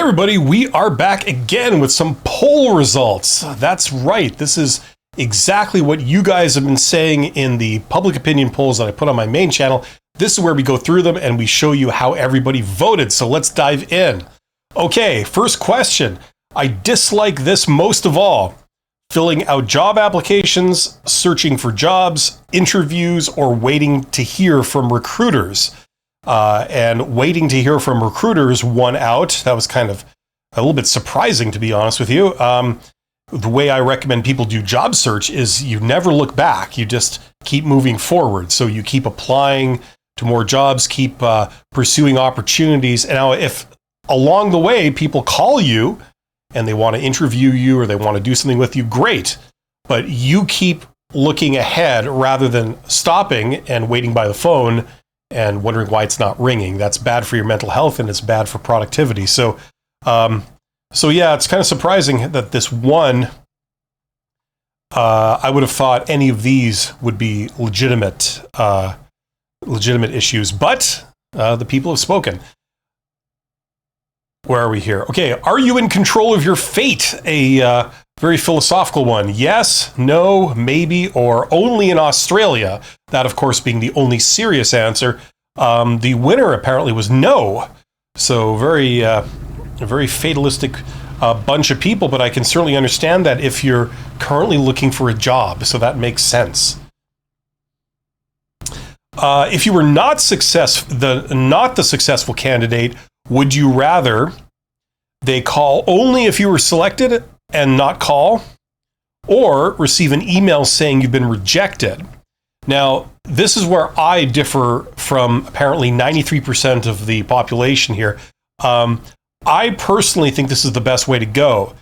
everybody, we are back again with some poll results. That's right, this is exactly what you guys have been saying in the public opinion polls that I put on my main channel. This is where we go through them and we show you how everybody voted, so let's dive in. Okay, first question. I dislike this most of all. Filling out job applications, searching for jobs, interviews, or waiting to hear from recruiters. And waiting to hear from recruiters won out. That was kind of a little bit surprising, to be honest with you. The way I recommend people do job search is you never look back. You just keep moving forward. So you keep applying to more jobs, keep pursuing opportunities. And now if along the way people call you and they want to interview you or they want to do something with you, great. But you keep looking ahead rather than stopping and waiting by the phone and wondering why it's not ringing. That's bad for your mental health and it's bad for productivity. So yeah, it's kind of surprising that this one, I would have thought any of these would be legitimate issues, but the people have spoken. Where are we here? Okay, are you in control of your fate? A very philosophical one. Yes, no, maybe, or only in Australia. That, of course, being the only serious answer. The winner apparently was no. So a very fatalistic bunch of people, but I can certainly understand that if you're currently looking for a job. So that makes sense. If you were not the successful candidate, would you rather they call only if you were selected and not call, or receive an email saying you've been rejected? Now, this is where I differ from apparently 93% of the population here. I personally think this is the best way to go.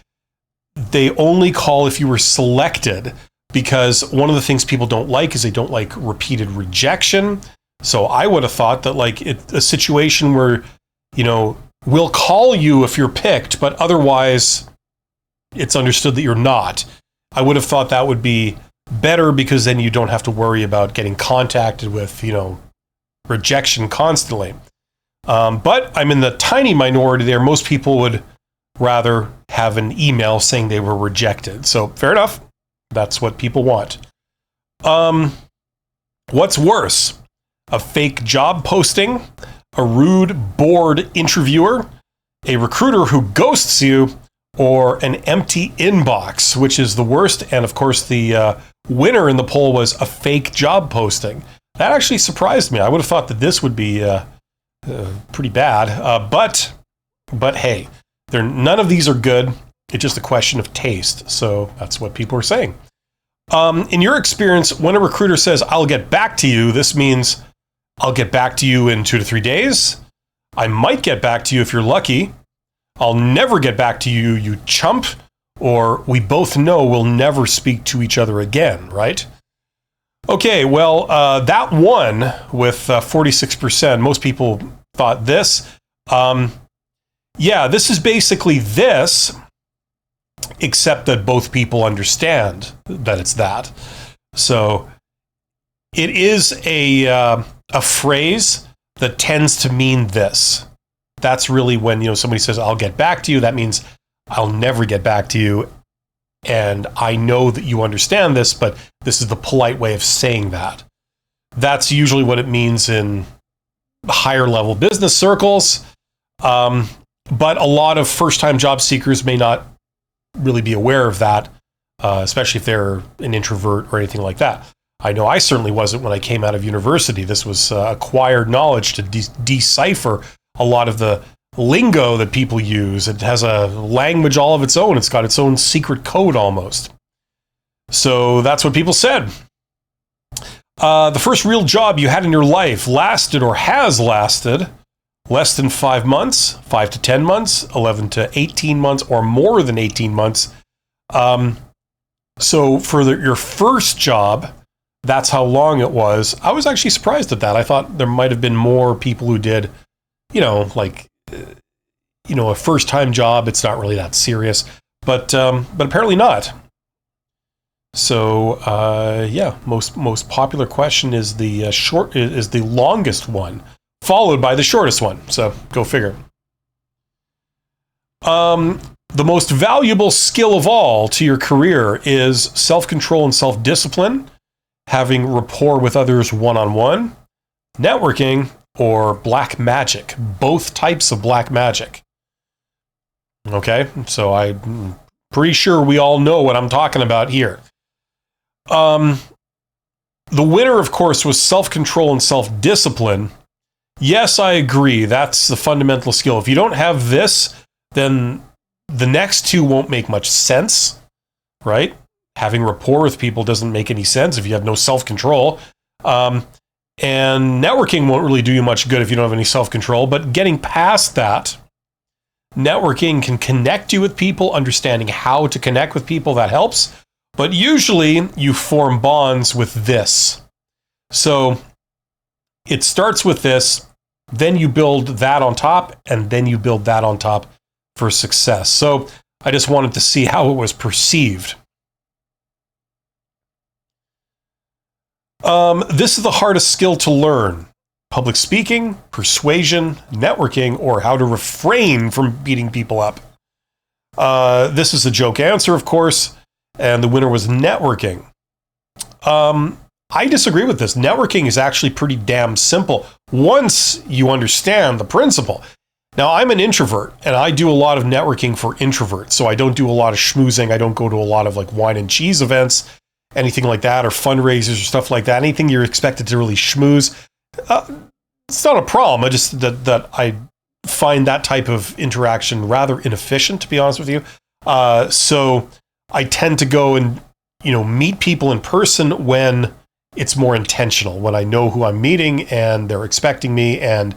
They only call if you were selected, because one of the things people don't like is they don't like repeated rejection. So I would have thought that like a situation where, we'll call you if you're picked, but otherwise it's understood that you're not. I would have thought that would be better, because then you don't have to worry about getting contacted with, rejection constantly. But I'm in the tiny minority there. Most people would rather have an email saying they were rejected. So fair enough. That's what people want. What's worse? A fake job posting, a rude, bored interviewer, a recruiter who ghosts you, or an empty inbox, which is the worst. And of course, the winner in the poll was a fake job posting. That actually surprised me. I would have thought that this would be pretty bad. But hey, none of these are good. It's just a question of taste. So that's what people are saying. In your experience, when a recruiter says, "I'll get back to you," this means I'll get back to you in 2 to 3 days. I might get back to you if you're lucky. I'll never get back to you, you chump. Or we both know we'll never speak to each other again, right? Okay, well, that one with 46%, most people thought this. Yeah, this is basically this, except that both people understand that it's that. So it is a phrase that tends to mean this. That's really when, somebody says, "I'll get back to you," that means I'll never get back to you. And I know that you understand this, but this is the polite way of saying that. That's usually what it means in higher level business circles. But a lot of first-time job seekers may not really be aware of that, especially if they're an introvert or anything like that. I know I certainly wasn't when I came out of university. This was acquired knowledge to decipher a lot of the lingo that people use. It has a language all of its own. It's got its own secret code almost. So that's what people said. The first real job you had in your life lasted or has lasted less than 5 months, 5 to 10 months, 11 to 18 months, or more than 18 months. So for your first job, that's how long it was. I was actually surprised at that. I thought there might have been more people who did, a first-time job. It's not really that serious, but apparently not. So yeah, most popular question is the longest one, followed by the shortest one. So go figure. The most valuable skill of all to your career is self-control and self-discipline, having rapport with others one-on-one, networking, or black magic, both types of black magic. Okay, so I'm pretty sure we all know what I'm talking about here. The winner, of course, was self-control and self-discipline. Yes, I agree. That's the fundamental skill. If you don't have this, then the next two won't make much sense, right? Having rapport with people doesn't make any sense if you have no self-control. And networking won't really do you much good if you don't have any self-control. But getting past that, networking can connect you with people, understanding how to connect with people, that helps. But usually you form bonds with this. So it starts with this, then you build that on top, and then you build that on top for success. So I just wanted to see how it was perceived. This is the hardest skill to learn: public speaking, persuasion, networking, or how to refrain from beating people up. This is a joke answer, of course, and the winner was networking. I disagree with this. Networking is actually pretty damn simple once you understand the principle. Now, I'm an introvert, and I do a lot of networking for introverts, so I don't do a lot of schmoozing. I don't go to a lot of like wine and cheese events, anything like that, or fundraisers or stuff like that. Anything you're expected to really schmooze, it's not a problem. I just that I find that type of interaction rather inefficient, to be honest with you. So I tend to go and meet people in person when it's more intentional, when I know who I'm meeting and they're expecting me. And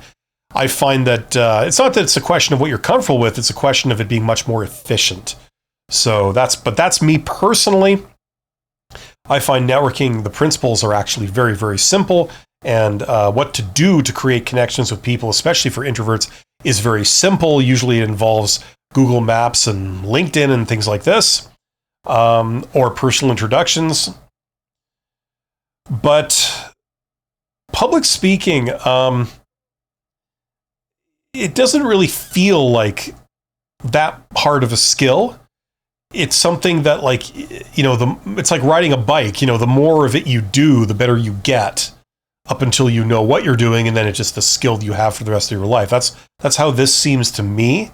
I find that it's not that it's a question of what you're comfortable with, it's a question of it being much more efficient. So that's me personally. I find networking, the principles are actually very, very simple. And what to do to create connections with people, especially for introverts, is very simple. Usually it involves Google Maps and LinkedIn and things like this, or personal introductions. But public speaking, it doesn't really feel like that hard of a skill. It's something that it's like riding a bike. The more of it you do, the better you get, up until you know what you're doing, and then it's just the skill you have for the rest of your life. That's how this seems to me.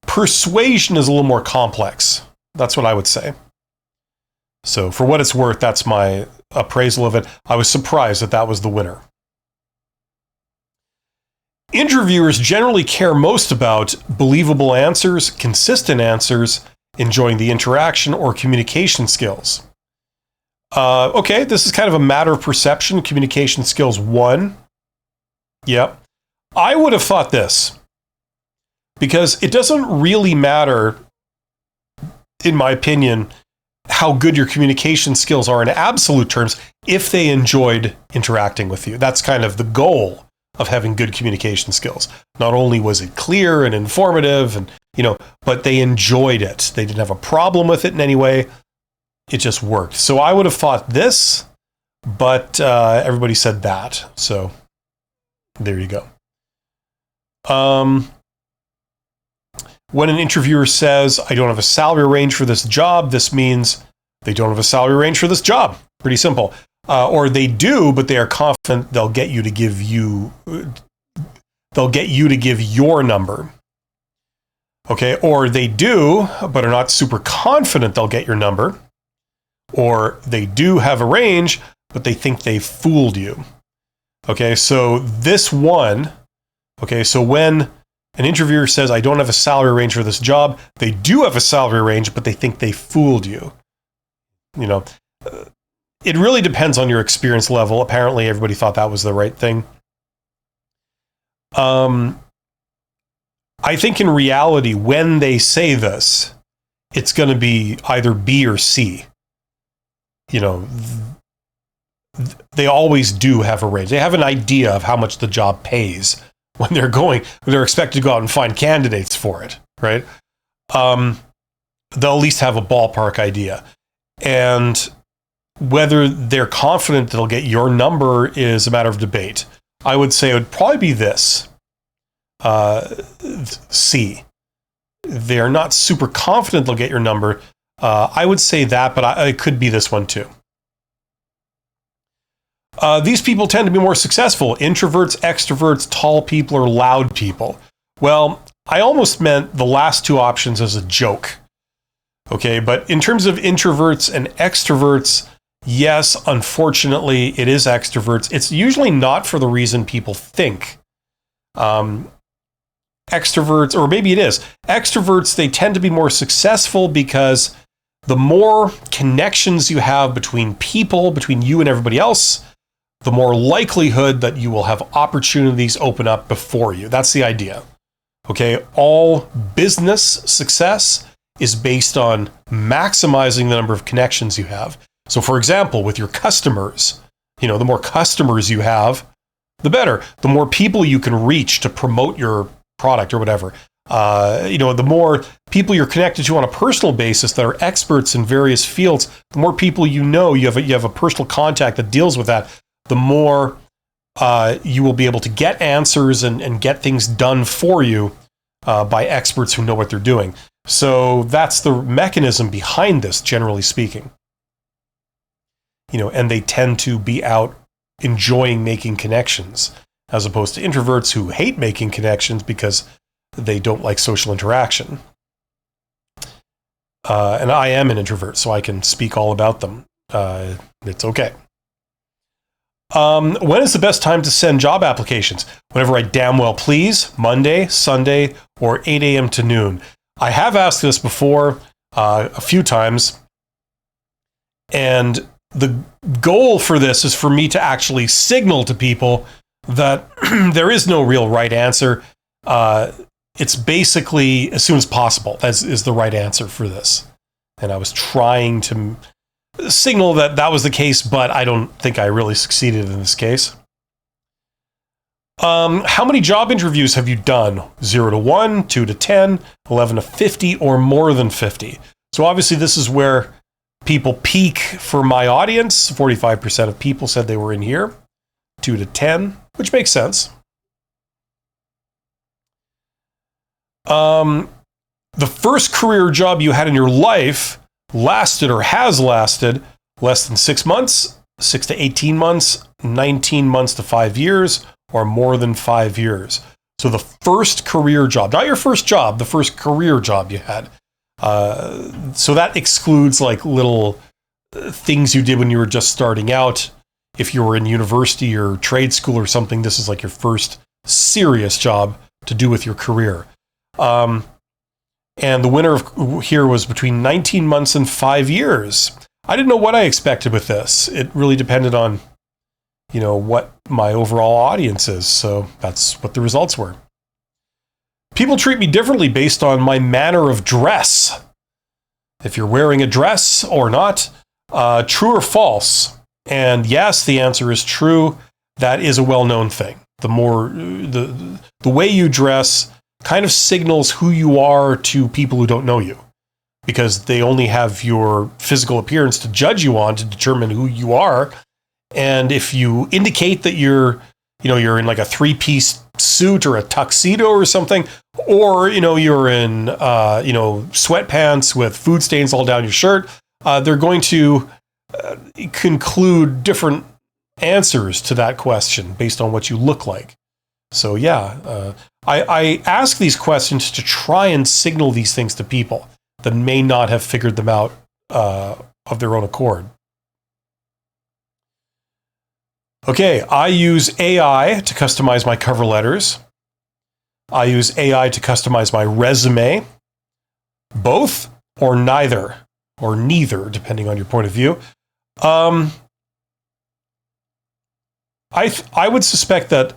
Persuasion is a little more complex. That's what I would say. So for what it's worth, that's my appraisal of it. I was surprised that was the winner. Interviewers generally care most about believable answers, consistent answers, enjoying the interaction, or communication skills. Okay, this is kind of a matter of perception. Communication skills 1. Yep. I would have thought this, because it doesn't really matter, in my opinion, how good your communication skills are in absolute terms if they enjoyed interacting with you. That's kind of the goal of having good communication skills. Not only was it clear and informative and, but they enjoyed it. They didn't have a problem with it in any way. It just worked. So I would have thought this, but everybody said that. So there you go. When an interviewer says, I don't have a salary range for this job, this means they don't have a salary range for this job. Pretty simple. Or they do, but they are confident they'll get you to give your number. Okay. Or they do, but are not super confident they'll get your number. Or they do have a range, but they think they fooled you. Okay. So this one, so when an interviewer says, I don't have a salary range for this job, they do have a salary range, but they think they fooled you. It really depends on your experience level. Apparently, everybody thought that was the right thing. I think in reality, when they say this, it's going to be either B or C. They always do have a range. They have an idea of how much the job pays when they're expected to go out and find candidates for it, right? They'll at least have a ballpark idea. And whether they're confident they'll get your number is a matter of debate. I would say it would probably be this. C. They're not super confident they'll get your number. I would say that, but it could be this one too. These people tend to be more successful. Introverts, extroverts, tall people, or loud people. Well, I almost meant the last two options as a joke. Okay, but in terms of introverts and extroverts, yes, unfortunately, it is extroverts. It's usually not for the reason people think. Extroverts, or maybe it is. Extroverts, they tend to be more successful because the more connections you have between people, between you and everybody else, the more likelihood that you will have opportunities open up before you. That's the idea. Okay, all business success is based on maximizing the number of connections you have. So for example, with your customers, the more customers you have, the better. The more people you can reach to promote your product or whatever. The more people you're connected to on a personal basis that are experts in various fields, the more people you have a personal contact that deals with that, the more you will be able to get answers and get things done for you by experts who know what they're doing. So that's the mechanism behind this, generally speaking. And they tend to be out enjoying making connections, as opposed to introverts who hate making connections because they don't like social interaction. And I am an introvert, so I can speak all about them. It's okay. When is the best time to send job applications? Whenever I damn well please, Monday, Sunday, or 8 a.m. to noon. I have asked this before a few times, and the goal for this is for me to actually signal to people that there is no real right answer. It's basically as soon as possible is the right answer for this. And I was trying to signal that was the case, but I don't think I really succeeded in this case. How many job interviews have you done? 0 to 1, 2 to 10, 11 to 50, or more than 50? So obviously this is where people peak for my audience. 45% of people said they were in here. 2 to 10, which makes sense. The first career job you had in your life lasted or has lasted less than 6 months, 6 to 18 months, 19 months to 5 years, or more than 5 years. So the first career job, not your first job, the first career job you had. So that excludes like little things you did when you were just starting out. If you were in university or trade school or something, this is like your first serious job to do with your career. And the winner here was between 19 months and 5 years. I didn't know what I expected with this. It really depended on, what my overall audience is. So that's what the results were. People treat me differently based on my manner of dress. If you're wearing a dress or not, true or false? And yes, the answer is true. That is a well-known thing. The way you dress kind of signals who you are to people who don't know you, because they only have your physical appearance to judge you on to determine who you are. And if you indicate that you're in like a 3-piece suit or a tuxedo or something, or, you're in, sweatpants with food stains all down your shirt, they're going to conclude different answers to that question based on what you look like. So yeah, I ask these questions to try and signal these things to people that may not have figured them out of their own accord. Okay, I use AI to customize my cover letters. I use AI to customize my resume. Both or neither, or neither, depending on your point of view. I would suspect that.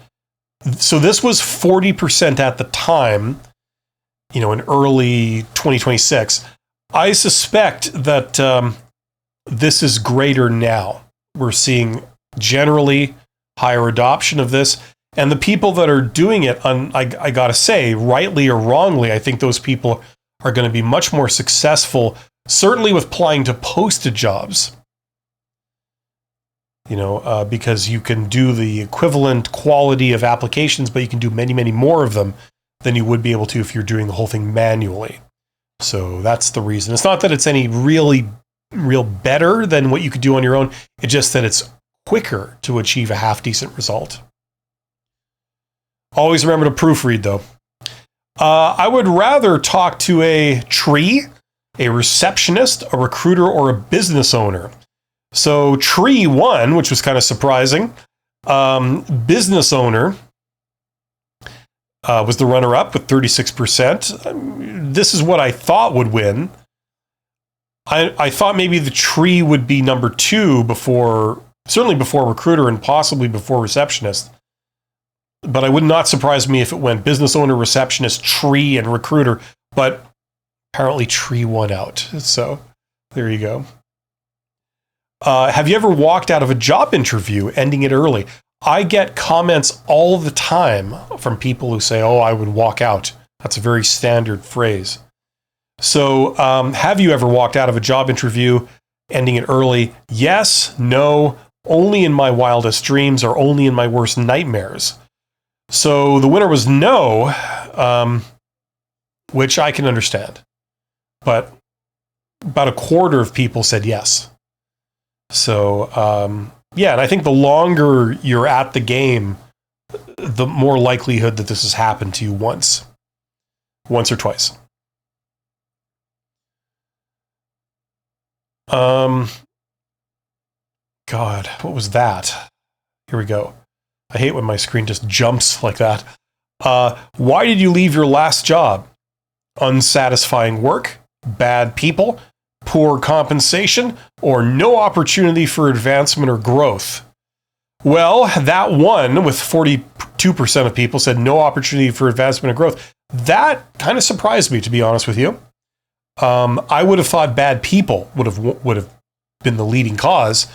So this was 40% at the time, in early 2026. I suspect that this is greater now. We're seeing generally higher adoption of this. And the people that are doing it, I gotta say, rightly or wrongly, I think those people are going to be much more successful, certainly with applying to posted jobs. Because you can do the equivalent quality of applications, but you can do many, many more of them than you would be able to if you're doing the whole thing manually. So that's the reason. It's not that it's any real better than what you could do on your own. It's just that it's quicker to achieve a half-decent result. Always remember to proofread, though. I would rather talk to a tree, a receptionist, a recruiter, or a business owner. So tree won, which was kind of surprising. Business owner was the runner-up with 36%. This is what I thought would win. I thought maybe the tree would be number 2 certainly before recruiter and possibly before receptionist. But it would not surprise me if it went business owner, receptionist, tree, and recruiter. But apparently tree won out. So there you go. Have you ever walked out of a job interview ending it early? I get comments all the time from people who say, oh, I would walk out. That's a very standard phrase. So have you ever walked out of a job interview ending it early? Yes, no, only in my wildest dreams or only in my worst nightmares. So the winner was no, which I can understand. But about a quarter of people said yes. So, yeah, and I think the longer you're at the game, the more likelihood that this has happened to you once or twice. God, what was that? Here we go. I hate when my screen just jumps like that. Why did you leave your last job? Unsatisfying work, bad people, poor compensation, or no opportunity for advancement or growth? Well, that one with 42% of people said no opportunity for advancement or growth. That kind of surprised me, to be honest with you. I would have thought bad people would have been the leading cause.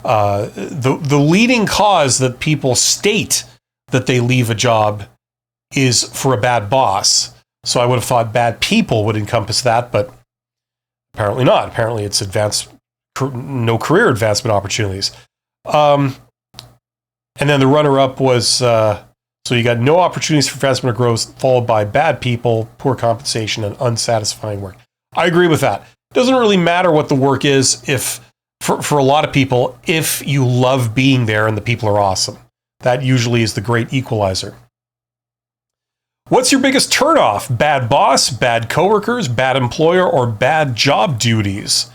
The leading cause that people state that they leave a job is for a bad boss. So I would have thought bad people would encompass that, but apparently not. Apparently it's no career advancement opportunities. And then the runner-up was, so you got no opportunities for advancement or growth, followed by bad people, poor compensation, and unsatisfying work. I agree with that. It doesn't really matter what the work is for a lot of people, if you love being there and the people are awesome. That usually is the great equalizer. What's your biggest turnoff? Bad boss, bad coworkers, bad employer, or bad job duties?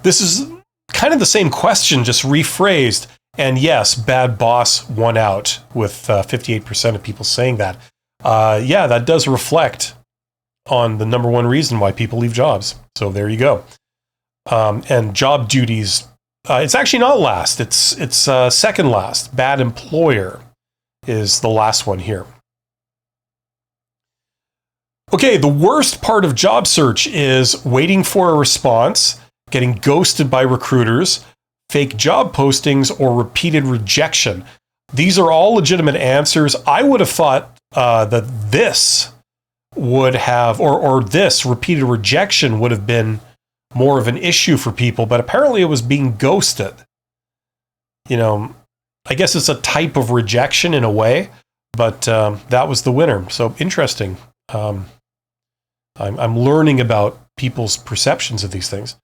This is kind of the same question, just rephrased. And yes, bad boss won out with 58% of people saying that. Yeah, that does reflect on the number one reason why people leave jobs. So there you go. And job duties, it's actually not last. It's second last. Bad employer is the last one here. Okay, the worst part of job search is waiting for a response, getting ghosted by recruiters, fake job postings, or repeated rejection. These are all legitimate answers. I would have thought that this would have, or this repeated rejection would have been more of an issue for people, but apparently it was being ghosted. You know, I guess it's a type of rejection in a way, but that was the winner. So interesting. I'm learning about people's perceptions of these things.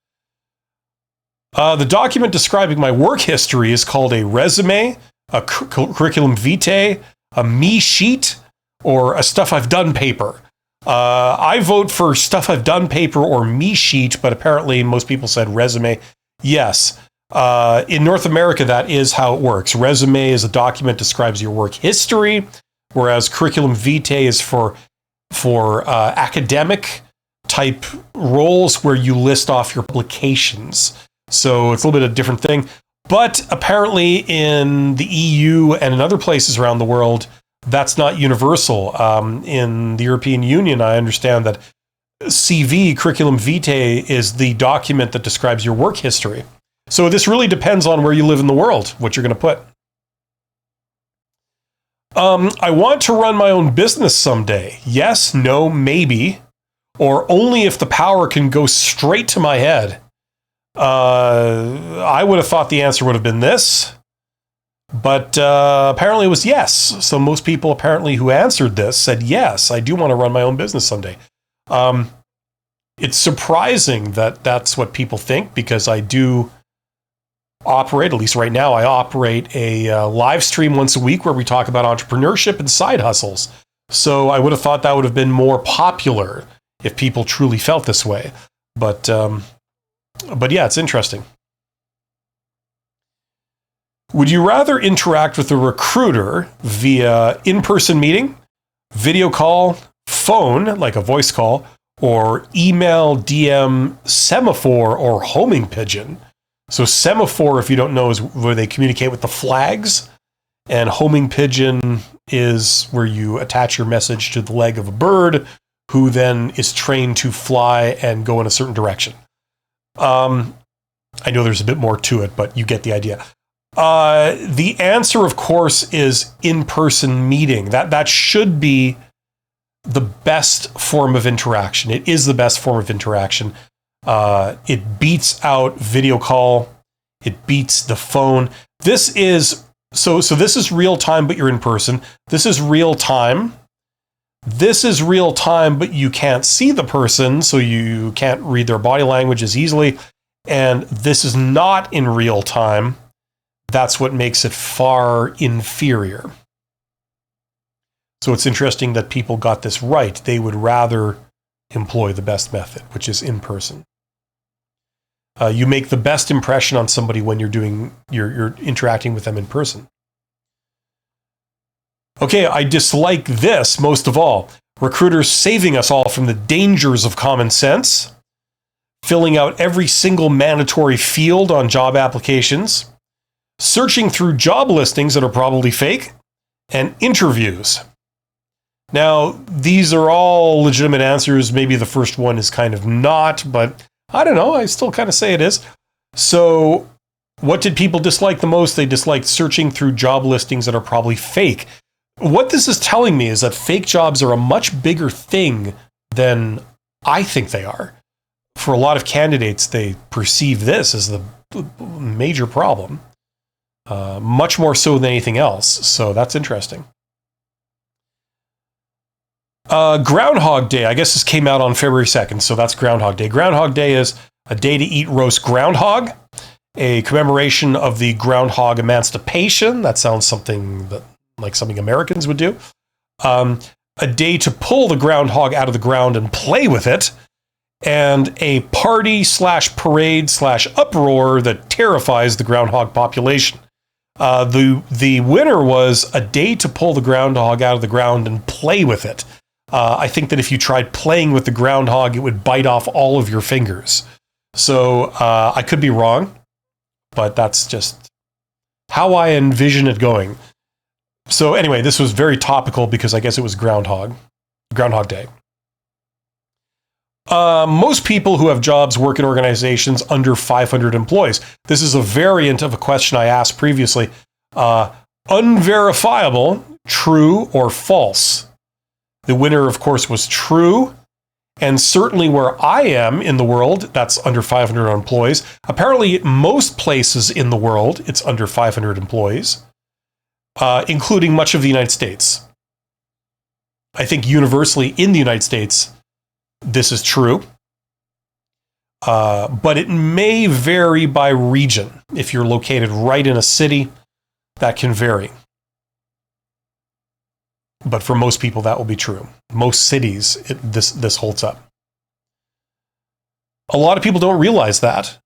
The document describing my work history is called a resume, a curriculum vitae, a me sheet, or a stuff I've done paper. I vote for stuff I've done paper or me sheet, but apparently most people said resume. Yes. In North America, that is how it works. Resume is a document that describes your work history, whereas curriculum vitae is for academic type roles where you list off your publications. So it's a little bit of a different thing. But apparently in the EU and in other places around the world, that's not universal. In the European Union, I understand that CV, curriculum vitae, is the document that describes your work history. So this really depends on where you live in the world, what you're going to put. I want to run my own business someday. Yes, no, maybe, or only if the power can go straight to my head. I would have thought the answer would have been this. But apparently it was yes. So most people apparently who answered this said, yes, I do want to run my own business someday. It's surprising that that's what people think, because I do operate, at least right now, I operate a live stream once a week where we talk about entrepreneurship and side hustles. So I would have thought that would have been more popular if people truly felt this way. But yeah, it's interesting. Would you rather interact with a recruiter via in-person meeting, video call, phone, like a voice call, or email, DM, semaphore, or homing pigeon? So semaphore, if you don't know, is where they communicate with the flags, and homing pigeon is where you attach your message to the leg of a bird, who then is trained to fly and go in a certain direction. I know there's a bit more to it, but you get the idea. The answer, of course, is in-person meeting. That should be the best form of interaction. It is the best form of interaction. It beats out video call. It beats the phone. This is so this is real time, but you're in person. This is real time. This is real time, but you can't see the person, so you can't read their body language as easily. And this is not in real time. That's what makes it far inferior. So it's interesting that people got this right. They would rather employ the best method, which is in person. You make the best impression on somebody when you're interacting with them in person. Okay, I dislike this most of all. Recruiters saving us all from the dangers of common sense, filling out every single mandatory field on job applications, searching through job listings that are probably fake, and interviews. Now, these are all legitimate answers. Maybe the first one is kind of not, but I don't know. I still kind of say it is. So what did people dislike the most? They disliked searching through job listings that are probably fake. What this is telling me is that fake jobs are a much bigger thing than I think they are. For a lot of candidates, they perceive this as the major problem. Much more so than anything else. So that's interesting. Groundhog Day. I guess this came out on February 2nd, so that's Groundhog Day. Groundhog Day is a day to eat roast groundhog, a commemoration of the groundhog emancipation. That sounds like something Americans would do. A day to pull the groundhog out of the ground and play with it, and a party/parade/uproar that terrifies the groundhog population. The winner was a day to pull the groundhog out of the ground and play with it. I think that if you tried playing with the groundhog, it would bite off all of your fingers. So I could be wrong, but that's just how I envision it going. So anyway, this was very topical because I guess it was Groundhog Day. Most people who have jobs work in organizations under 500 employees. This is a variant of a question I asked previously. Unverifiable, true or false? The winner, of course, was true. And certainly where I am in the world, that's under 500 employees. Apparently, most places in the world, it's under 500 employees, including much of the United States. I think universally in the United States, this is true. But it may vary by region. If you're located right in a city, that can vary. But for most people, that will be true. Most cities, this holds up. A lot of people don't realize that.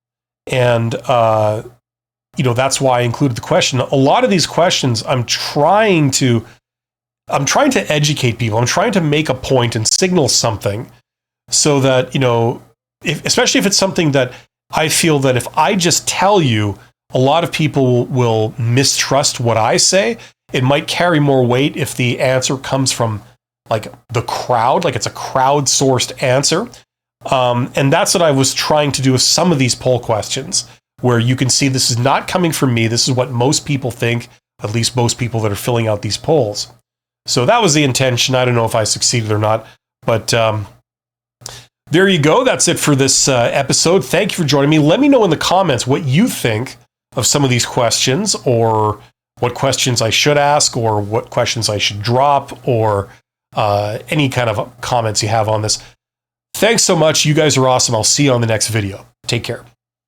And, that's why I included the question. A lot of these questions, I'm trying to educate people. I'm trying to make a point and signal something so that, especially if it's something that I feel that if I just tell you, a lot of people will mistrust what I say. It might carry more weight if the answer comes from like the crowd, like it's a crowd-sourced answer. And that's what I was trying to do with some of these poll questions, where you can see this is not coming from me. This is what most people think, at least most people that are filling out these polls. So that was the intention. I don't know if I succeeded or not, but there you go. That's it for this episode. Thank you for joining me. Let me know in the comments what you think of some of these questions, or what questions I should ask or what questions I should drop, or any kind of comments you have on this. Thanks so much. You guys are awesome. I'll see you on the next video. Take care.